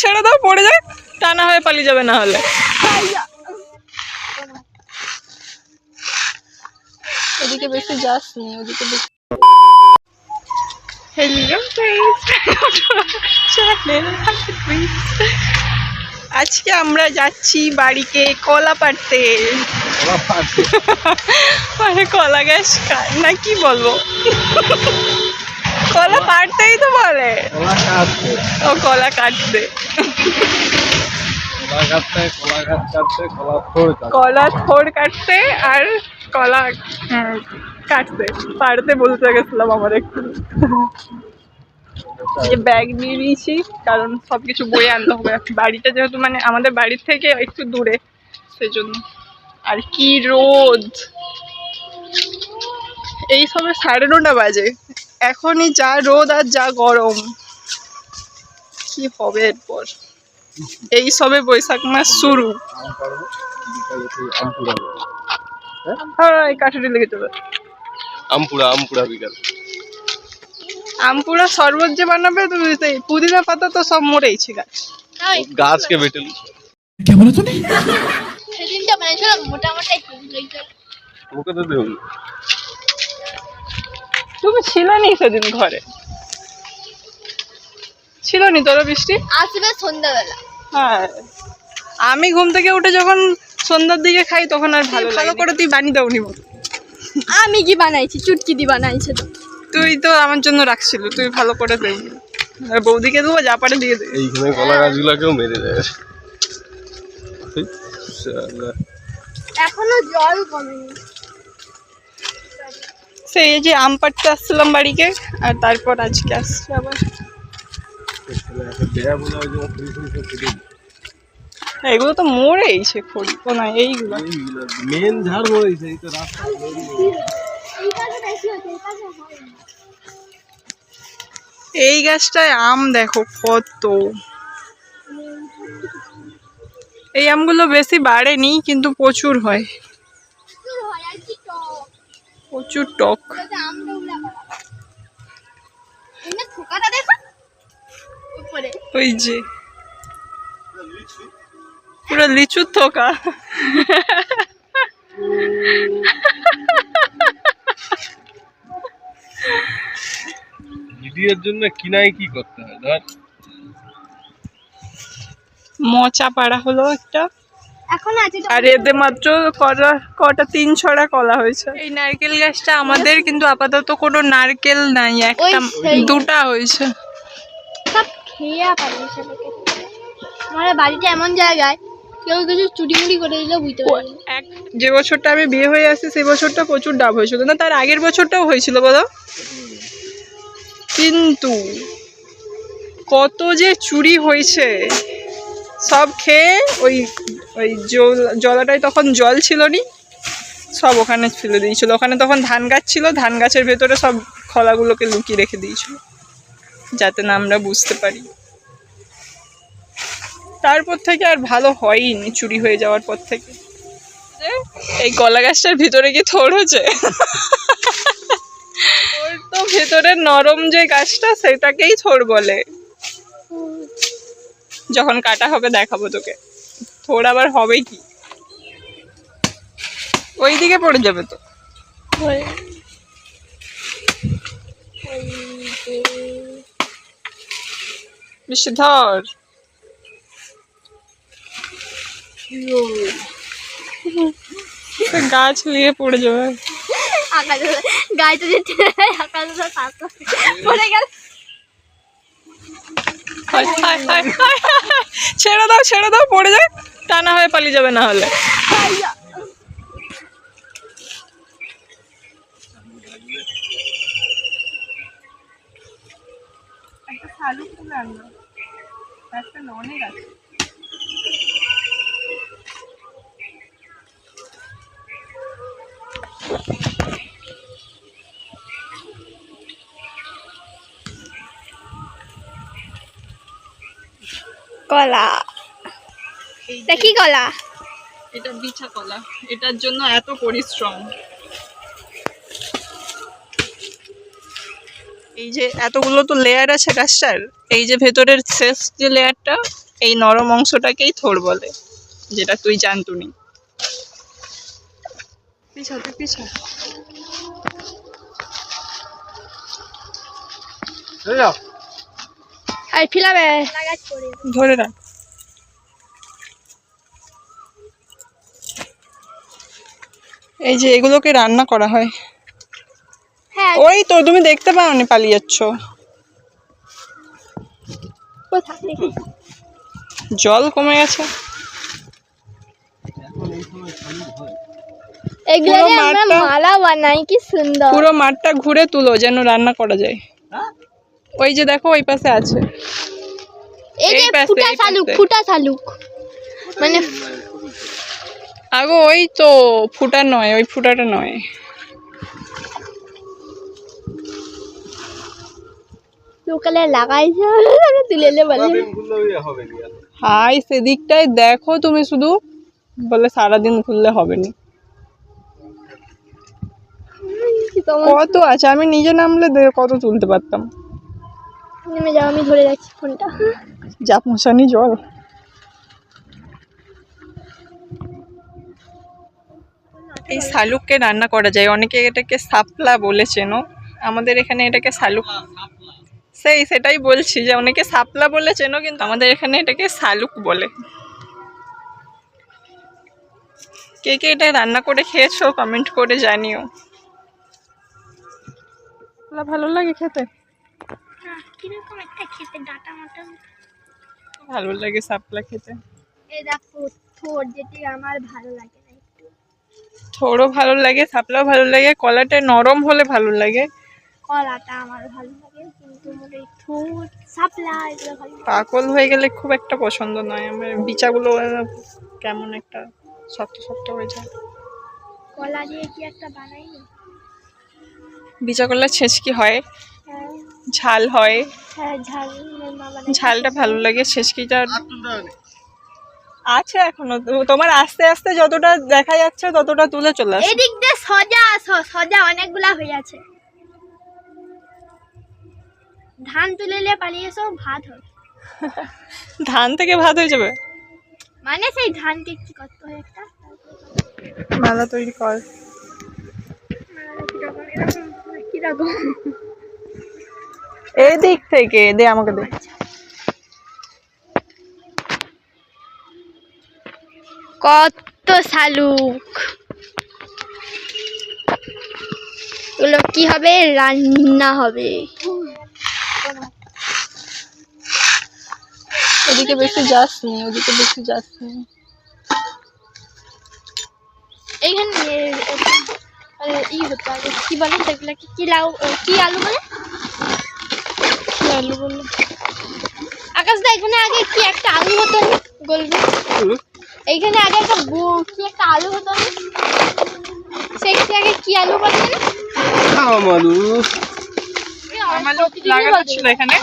ছেড়ে দাও পড়ে যায়, টানা হয়ে পালিয়ে যাবে না হলে। ওদিকে বেশি যাসনি, ওদিকে বেশি। আজকে আমরা যাচ্ছি বাড়িতে কলা পাড়তে। মানে কলা গাছ না কি বলবো, কলা পাড়তেই তো বলে। ও কলা কাটতে, কলা থোড় কাটতে আর কলা কাটতে, পাড়তে বলতে গেছিলাম আমার একটু। ব্যাগ নিয়ে নিয়েছি কারণ সবকিছু বয়ে আনতে হবে, বাড়িটা যেহেতু মানে আমাদের বাড়ির থেকে একটু দূরে সেজন্য। আর কি রোদ, এই সবে 9:30 বাজে, এখনই যা রোদ আর যা গরম, কি হবে এরপর। এই সবে বৈশাখ মাস শুরু। কাঠুরি লেগে যাবে। আমপুরা বিকাল আমপুরা শরবত যে বানাবে, তুমি পুদিনা পাতা তো সব মরেইছে গাছকে বেটে তুমি ছিল নি সেদিন ঘরে, ছিল নি তোরা? বৃষ্টি আসবে সন্ধ্যাবেলা। হ্যাঁ, আমি ঘুম থেকে উঠে যখন সন্ধ্যার দিকে খাই তখন আর ভালো করে তুই বানিয়ে দাওনি। আমি কি বানাইছি? চুটকি দি বানাইছে তো। তুই তো আমার জন্য রাখছিল, তুই ভালো করে দেবি। বৌদিকে দেবো, যা পারে দিয়ে দেবে। এইখানে কলা গাছগুলাকেও মেরে দেয়। এখনো জল কমেনি। সেই যে আম পাড়তে আসছিলাম বাড়িকে, আর তারপর আজকে আসছি আবার। এগুলো তো মরেইছে, খড়ি তো না, এইগুলো মেন ঝাড় মরেছে। এই তো রাস্তা এই গাছটায় আম দেখো কত। এই আমগুলো বেশি বাড়েনি কিন্তু প্রচুর হয়, প্রচুর টক। ওই যে পুরো লিচুর থোকা। ভিডিওর জন্য কিনাই কি করতে হয়, ধর মোচা পাড়া হলো একটা, আর এতে মাত্র কটা 3 ছড়া কলা হয়েছে। এই নারকেল গাছটা আমাদের, কিন্তু আপাতত কোনো নারকেল নাই, একটা দুটা হয়েছে। সব খেয়া পাবে সেটাকে। আমার বাড়িটা এমন জায়গায় কেউ কিছু চুরি করে দিলে বুঝতে পারবে। যে বছরটা আমি বিয়ে হয়ে আসছি সেই বছরটা প্রচুর ডাব হয়েছিল না, তার আগের বছরটাও হয়েছিল বলো, কিন্তু কত যে চুরি হয়েছে। সব খেয়ে ওই জলাটায় তখন জল ছিল নি, সব ওখানে ফেলে দিয়েছিল। ওখানে তখন ধান গাছ ছিল, ধান গাছের ভেতরে সব খলাগুলোকে লুকিয়ে রেখে দিয়েছিল যাতে না আমরা বুঝতে পারি। তারপর থেকে আর ভালো হয়নি, চুরি হয়ে যাওয়ার পর থেকে। এই কলা গাছটার ভিতরে কি থোড় হচ্ছে? ওর তো ভেতরে নরম যে গাছটা সেটাকেই থোড় বলে। যখন কাটা হবে দেখাবো তোকে, থোড় আবার হবে কি, ওই দিকে পড়ে যাবে তো। বেশি ধর, গাছ নিয়ে পড়ে যাবে। ছেড়ে দাও পড়ে যায়, টানা হয়ে পালিয়ে যাবে না হলে। একটা শালুক ফুল আনলো, একটা অনেক আছে। কলা, এটা কি কলা? এটা বিছা কলা, এটার জন্য এত পরিশ্রম। এই যে এতগুলো তো লেয়ার আছে গাছটার, এই যে ভেতরের শেষ যে লেয়ারটা, এই নরম অংশটাকেই থোড় বলে, যেটা তুই জানতুনি। পিছা তুই পিছা। আর ফিলাবে ধরে রাখ। এই যে এগুলোকে রান্না করা হয়। হ্যাঁ ওই তো তুমি দেখতে পাওনি, পালিয়ে যাচ্ছ। কোথায় দেখি জল কমে গেছে। এগুলো পুরো দিয়ে আমরা মাঠটা- মালা বানাই, কি সুন্দর। পুরো মাঠটা ঘুরে তুলো যেন রান্না করা যায়। ওই যে দেখো ওই পাশে আছে। এই যে এই পাশে, ফুটা এই শালুক, পাশে। ফুটা শালুক মানে আগো ওই তো ফুটা নয়, ওই ফুটাটা নয়। লোকালে লাগাইছে তুলে নে বলে। সারাদিন ঘুরলেও হবে নি আর। হাই সেদিকটায় দেখো তুমি শুধু, বলে সারাদিন ঘুরলে হবে না। কত আছে, আমি নিজে নামলে কত তুলতে পারতাম। নেমে যাও, আমি ধরে রাখছি ফোনটা। যা মশানি জল। এই শালুককে রান্না করা যায়, অনেকে এটাকে শাপলা বলে চেনো, আমাদের এখানে এটাকে শালুক। সেটাই বলছি যে অনেকে শাপলা বলে চেনো, কিন্তু আমাদের এখানে এটাকে শালুক বলে। কে কে এটা রান্না করে খেয়েছো কমেন্ট করে জানিও। ভালো লাগে খেতে, কিরকম একটা খেতে ডাটা মাটা। ভালো লাগে শাপলা খেতে। এই দেখো থোর, যেটি আমার ভালো লাগে না একটু। থোড়ও ভালো লাগে, শাপলাও ভালো লাগে, কলাটা নরম হলে ভালো লাগে। কলাটা আমার ভালো লাগে, কিন্তু মোর এই থোর শাপলা এগুলো ভালো লাগে না। পাকল হয়ে গেলে খুব একটা পছন্দ নয় আমার, বিচাগুলো কেমন একটা শক্ত শক্ত হয়ে যায়। কলা দিয়ে কি একটা বানাই না? বিচা করলে ছেঁচকি হয়, হ্যাঁ ঝাল হয়। হ্যাঁ, ঝাল মা বানাই। ঝালটা ভালো লাগে, ছেঁচকিটা আছে এখনো। তোমার আস্তে আস্তে যতটা দেখা যাচ্ছে ততটা তুলে চলে আসে। এদিক দিয়ে সজা সজা অনেকগুলা হয়ে আছে। ধান তুলে নিয়ে পালিয়ে এসো, ভাত হবে। ধান থেকে ভাত হয়ে যাবে। মানে সেই ধানকে কি করতে হয় একটা, মালা তৈরি কর। কিরকম এই দিক থেকে দে, আমাকে দে। কত শালুক, এগুলো কি হবে? রান্না হবে। ওদিকে বেশি যাসনি, ওদিকে বেশি যাসনি। এইখানে ই হতে হবে, কি বলে সেগুলো, কি লাউ, কি আলু বলে? কি আলু বললো? আকাশদা এখানে আগে কি একটা আলু হতো না গোল গোল? এইখানে আগে একটা কি একটা আলু হতো না, সেইটি আগে কি আলু বলে না? আমালু আমালু লাগানো ছিল এখানে।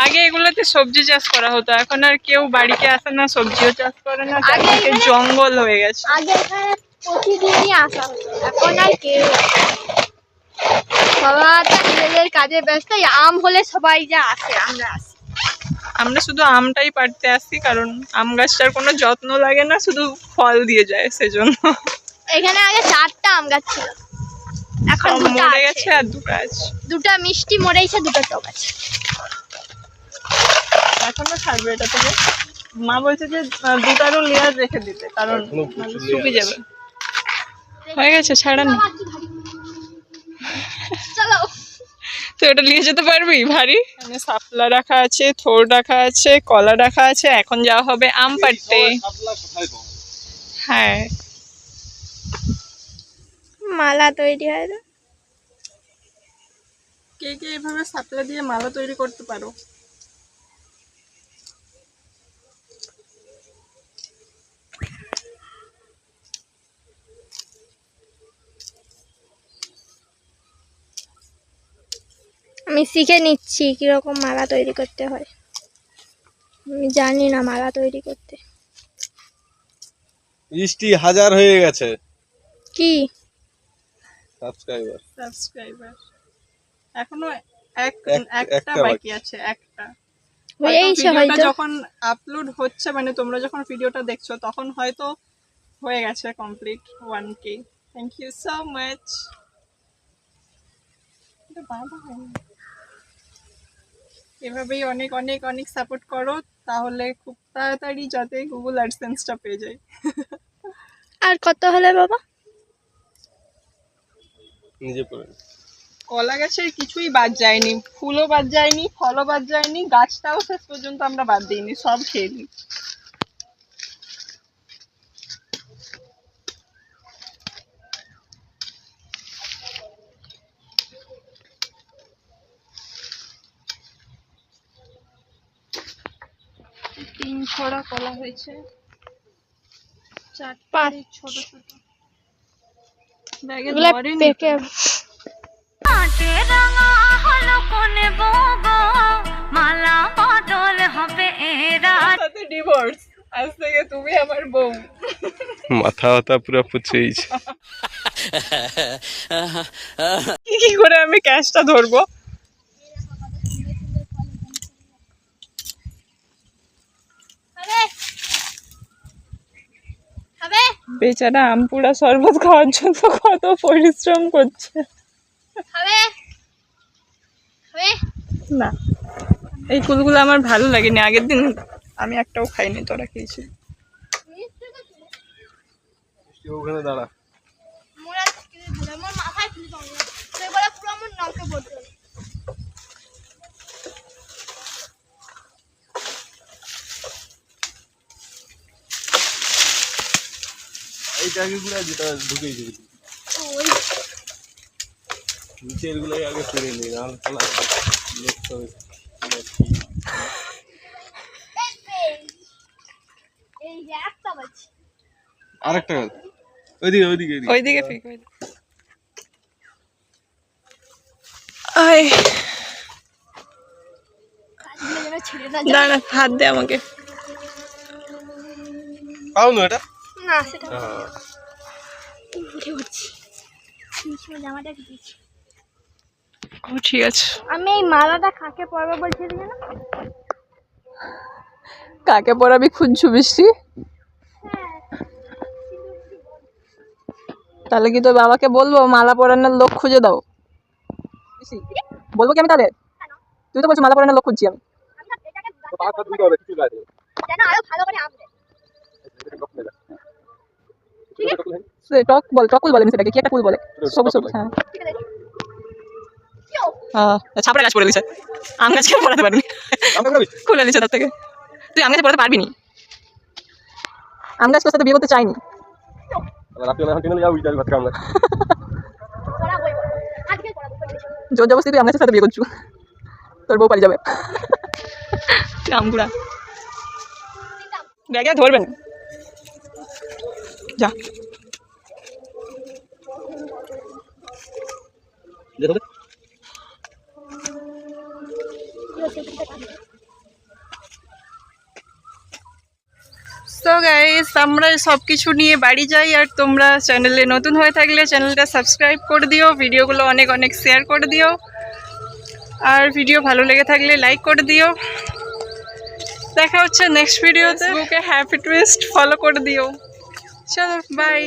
আগে এগুলোতে সবজি চাষ করা হতো, এখন আর কেউ বাড়িতে আসে না, সবজিও চাষ করে না, আগে চারদিকে এখানে- জঙ্গল হয়ে গেছে। আগে এখানে প্রতিদিনই আসা হতো, এখন আর কেউ আসে না। সবাই তো নিজেদের কাজে ব্যস্ত, এই আম হলে সবাই যা আসে, আমরা আসি। আমরা শুধু আমটাই পাড়তে আসি, কারণ আম গাছটার কোনো যত্ন লাগে না, শুধু ফল দিয়ে যায়, সেজন্য। এখানে আগে 4টা আম গাছ ছিল, এখন সব 2টা মরে আছে। গেছে আর দুটো আছে। 2টা মিষ্টি মরেছে, 2টা টক আছে। এখনো থাকবে এটা থেকে। মা বলছে যে দুটারও লেয়ার রেখে দিতে, কারণ এখনো প্রচুর শুকিয়ে layer যাবে। হয়ে গেছে, ছাড়ানো। চলো তো এটা নিয়ে যেতে পারবি ভারী? এখানে শাপলা রাখা আছে, থোড় রাখা আছে, কলা রাখা আছে, এখন যাওয়া হবে আম পাড়তে। শাপলা কোথায় পাবো? হ্যাঁ, মালা তৈরি হয় না? কে কে এভাবে শাপলা দিয়ে মালা তৈরি করতে পারো? আমি শিখে নিচ্ছি কিরকম মালা তৈরি করতে হয়, আমি জানি না মালা তৈরি করতে। বৃষ্টি হাজার হয়ে গেছে। কি সাবস্ক্রাইবার এখনো একটা একটা বাকি আছে, একটা। হয়েইছে ভিডিওটা হয়তো। যখন আপলোড হচ্ছে মানে তোমরা যখন ভিডিওটা দেখছো তখন হয়তো হয়ে গেছে complete 1K। Thank you so much. এভাবেই অনেক অনেক অনেক সাপোর্ট করো, তাহলে খুব তাড়াতাড়ি যাতে গুগল অ্যাডসেন্সটা পেয়ে যায়। আর কত হলে বাবা? নিজে করে কলা গাছের কিছুই বাদ যায়নি, ফুলও বাদ যায়নি, ফলও বাদ যায়নি, গাছটাও শেষ পর্যন্ত আমরা বাদ দিইনি, সব খেয়ে নিই। তিন ছড়া কলা হয়েছে, পাঁচ। চারটে ছোট ছোট ব্যাগে এগুলা ধরেনি তো। পেকে সাথে ডিভোর্স, আজ থেকে তুমি আমার বউ। মাথা পুরো পুচেইছে। কি করে আমি ক্যাশটা ধরবো? বেচারা আমপুরা শরবত খাওয়ার জন্য কত পরিশ্রম করছে। না, এই কুলগুলো আমার ভালো লাগেনি, আগের দিন আমি একটাও খাইনি, তোরা খেয়েছিস। ওখানে দাঁড়া। এই টাকিগুলো যেটা ঢুকেই যাবে নিচের গুলোই আগে ফিরে নিই, নাহলে খেলা দেখতে হবে। আরেকটা গাছ ওইদিকে ওইদিকে ওইদিকে ফিক আয় না না, হাত দে আমাকে। পাও না এটা না সেটা হ্যাঁ। উঠে উঠছি জামাটা দিচ্ছি। ও ঠিক আছে। আমি এই মালাটা কাকে পরবো বলছিলি না? কাকে পড়াবি খুঁজছু বৃষ্টি? তাহলে কি তোর বাবাকে বলবো মালা পরানোর লোক খুঁজে দাও? বলবো কি আমি তাহলে? তুই তো বলছিস মালা পরানোর লোক খুঁজছি আমি। তো পাঁচ হাত দিতে হবে কিছু গাছে যেন আরো ভালো করে আমবে। টক বল, টকুল বলে সেটাকে, কি একটা কুল বলে, সবুজ সবুজ। হ্যাঁ হ্যাঁ, ছাপড়া গাছ পড়ে দিছে, আম গাছকে পড়াতে পারবি, খুলে দিছে তার থেকে। তুই আম গাছে পড়াতে পারবি নি, আম গাছ তোর সাথে বিয়ে করতে চাইনি। জোর জবরদস্তি তুই আম গাছের সাথে বিয়ে করছু, তোর বউ পালিয়ে যাবে। আমগুড়া ব্যাগে ধরবেন যা। সো গাইস, আমরা সব কিছু নিয়ে বাড়ি যাই, আর তোমরা চ্যানেলে নতুন হয়ে থাকলে চ্যানেলটা সাবস্ক্রাইব করে দিও, ভিডিওগুলো অনেক অনেক শেয়ার করে দিও, আর ভিডিও ভালো লেগে থাকলে লাইক করে দিও। দেখা হচ্ছে নেক্সট ভিডিওতে। ওকে হ্যাপি টুইস্ট ফলো করে দিও। চলো বাই।